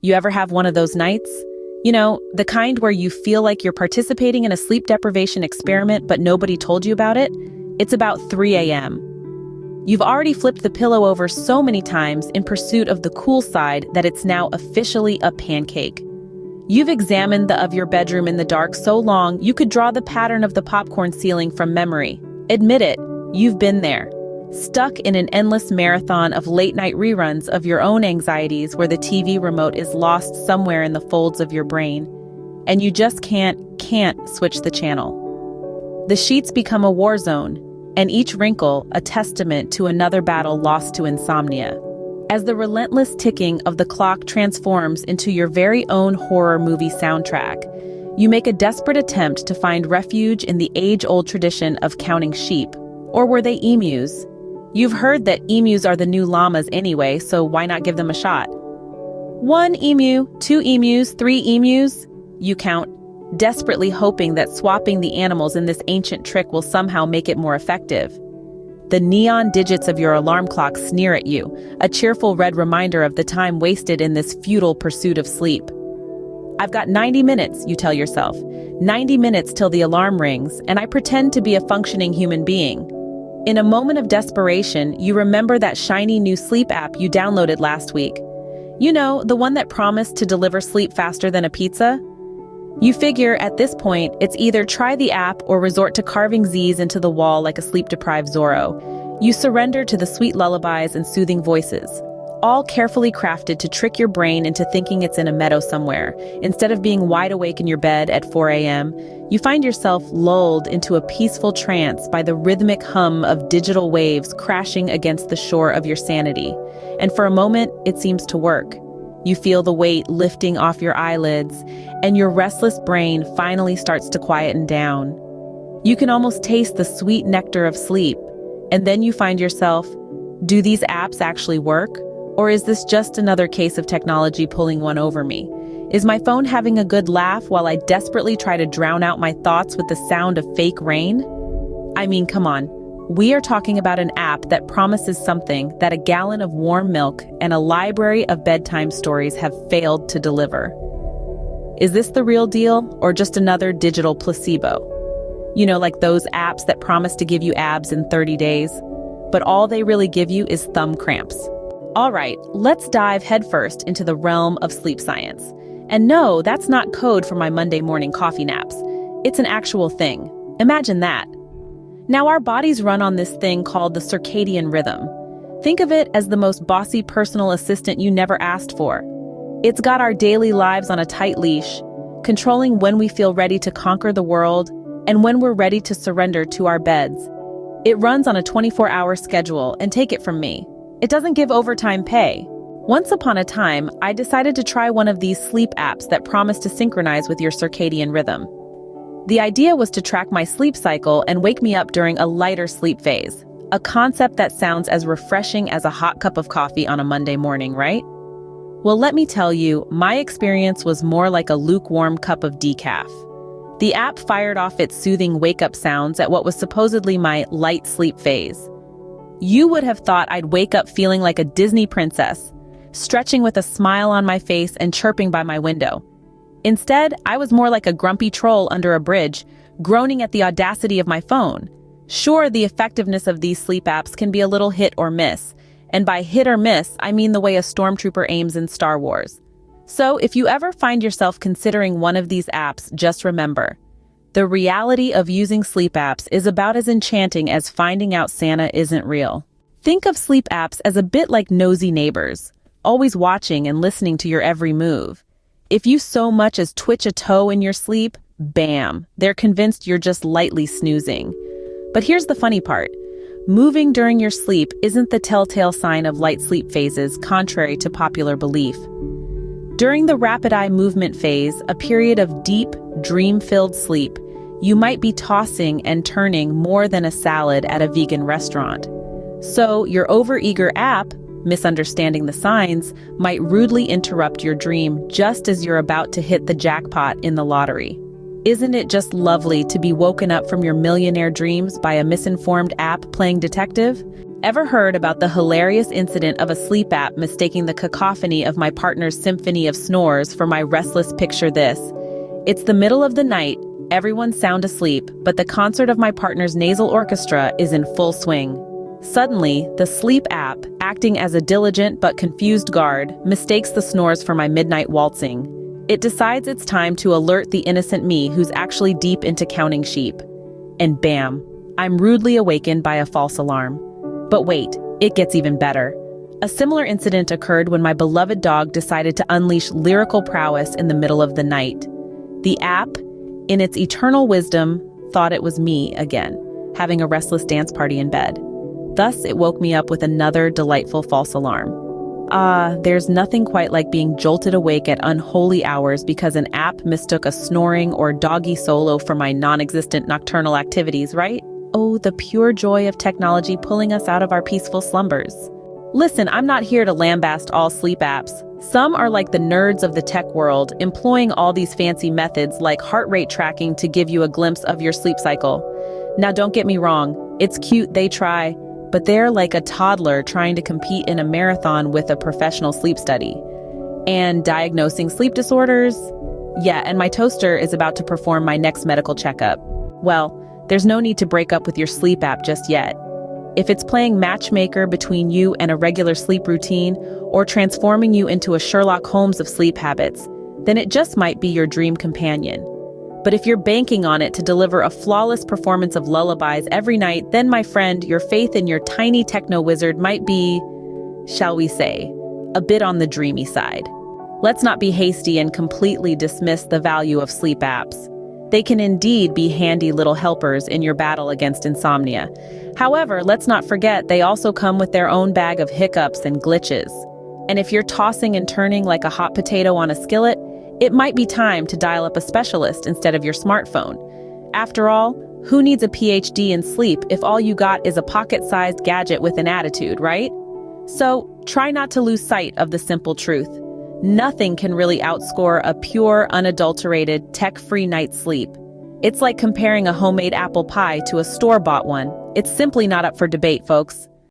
You ever have one of those nights? You know, the kind where you feel like you're participating in a sleep deprivation experiment but nobody told you about it? It's about 3 a.m. You've already flipped the pillow over so many times in pursuit of the cool side that it's now officially a pancake. You've examined the of your bedroom in the dark so long you could draw the pattern of the popcorn ceiling from memory. Admit it, you've been there. Stuck in an endless marathon of late-night reruns of your own anxieties where the TV remote is lost somewhere in the folds of your brain, and you just can't switch the channel. The sheets become a war zone, and each wrinkle a testament to another battle lost to insomnia. As the relentless ticking of the clock transforms into your very own horror movie soundtrack, you make a desperate attempt to find refuge in the age-old tradition of counting sheep. Or were they emus? You've heard that emus are the new llamas anyway, so why not give them a shot? 1 emu, 2 emus, 3 emus, you count, desperately hoping that swapping the animals in this ancient trick will somehow make it more effective. The neon digits of your alarm clock sneer at you, a cheerful red reminder of the time wasted in this futile pursuit of sleep. I've got 90 minutes, you tell yourself. 90 minutes till the alarm rings, and I pretend to be a functioning human being. In a moment of desperation, you remember that shiny new sleep app you downloaded last week. You know, the one that promised to deliver sleep faster than a pizza? You figure, at this point, it's either try the app or resort to carving Z's into the wall like a sleep-deprived Zorro. You surrender to the sweet lullabies and soothing voices, all carefully crafted to trick your brain into thinking it's in a meadow somewhere. Instead of being wide awake in your bed at 4 a.m., you find yourself lulled into a peaceful trance by the rhythmic hum of digital waves crashing against the shore of your sanity. And for a moment, it seems to work. You feel the weight lifting off your eyelids, and your restless brain finally starts to quieten down. You can almost taste the sweet nectar of sleep, and then you find yourself, do these apps actually work? Or is this just another case of technology pulling one over me? Is my phone having a good laugh while I desperately try to drown out my thoughts with the sound of fake rain? I mean, come on. We are talking about an app that promises something that a gallon of warm milk and a library of bedtime stories have failed to deliver. Is this the real deal, or just another digital placebo? You know, like those apps that promise to give you abs in 30 days, but all they really give you is thumb cramps. All right, let's dive headfirst into the realm of sleep science. And no, that's not code for my Monday morning coffee naps. It's an actual thing. Imagine that. Now, our bodies run on this thing called the circadian rhythm. Think of it as the most bossy personal assistant you never asked for. It's got our daily lives on a tight leash, controlling when we feel ready to conquer the world and when we're ready to surrender to our beds. It runs on a 24-hour schedule, and take it from me, it doesn't give overtime pay. Once upon a time, I decided to try one of these sleep apps that promise to synchronize with your circadian rhythm. The idea was to track my sleep cycle and wake me up during a lighter sleep phase, a concept that sounds as refreshing as a hot cup of coffee on a Monday morning, right? Well, let me tell you, my experience was more like a lukewarm cup of decaf. The app fired off its soothing wake-up sounds at what was supposedly my light sleep phase. You would have thought I'd wake up feeling like a Disney princess, stretching with a smile on my face and chirping by my window. Instead, I was more like a grumpy troll under a bridge, groaning at the audacity of my phone. Sure, the effectiveness of these sleep apps can be a little hit or miss, and by hit or miss, I mean the way a stormtrooper aims in Star Wars. So if you ever find yourself considering one of these apps, just remember, the reality of using sleep apps is about as enchanting as finding out Santa isn't real. Think of sleep apps as a bit like nosy neighbors, always watching and listening to your every move. If you so much as twitch a toe in your sleep, bam, they're convinced you're just lightly snoozing. But here's the funny part. Moving during your sleep isn't the telltale sign of light sleep phases, contrary to popular belief. During the rapid eye movement phase, a period of deep, dream-filled sleep, you might be tossing and turning more than a salad at a vegan restaurant. So your overeager app, misunderstanding the signs, might rudely interrupt your dream just as you're about to hit the jackpot in the lottery. Isn't it just lovely to be woken up from your millionaire dreams by a misinformed app playing detective? Ever heard about the hilarious incident of a sleep app mistaking the cacophony of my partner's symphony of snores for my restless picture this? It's the middle of the night, everyone's sound asleep, but the concert of my partner's nasal orchestra is in full swing. Suddenly, the sleep app, acting as a diligent but confused guard, mistakes the snores for my midnight waltzing. It decides it's time to alert the innocent me who's actually deep into counting sheep. And bam, I'm rudely awakened by a false alarm. But wait, it gets even better. A similar incident occurred when my beloved dog decided to unleash lyrical prowess in the middle of the night. The app, in its eternal wisdom, thought it was me again, having a restless dance party in bed. Thus, it woke me up with another delightful false alarm. There's nothing quite like being jolted awake at unholy hours because an app mistook a snoring or doggy solo for my non-existent nocturnal activities, right? Oh, the pure joy of technology pulling us out of our peaceful slumbers. Listen, I'm not here to lambast all sleep apps. Some are like the nerds of the tech world, employing all these fancy methods like heart rate tracking to give you a glimpse of your sleep cycle. Now, don't get me wrong, it's cute, they try, but they're like a toddler trying to compete in a marathon with a professional sleep study. And diagnosing sleep disorders? Yeah, and my toaster is about to perform my next medical checkup. Well, there's no need to break up with your sleep app just yet. If it's playing matchmaker between you and a regular sleep routine, or transforming you into a Sherlock Holmes of sleep habits, then it just might be your dream companion. But if you're banking on it to deliver a flawless performance of lullabies every night, then my friend, your faith in your tiny techno wizard might be, shall we say, a bit on the dreamy side. Let's not be hasty and completely dismiss the value of sleep apps. They can indeed be handy little helpers in your battle against insomnia. However, let's not forget they also come with their own bag of hiccups and glitches. And if you're tossing and turning like a hot potato on a skillet, it might be time to dial up a specialist instead of your smartphone. After all, who needs a PhD in sleep if all you got is a pocket-sized gadget with an attitude, right? So, try not to lose sight of the simple truth. Nothing can really outscore a pure, unadulterated, tech-free night's sleep. It's like comparing a homemade apple pie to a store-bought one. It's simply not up for debate, folks.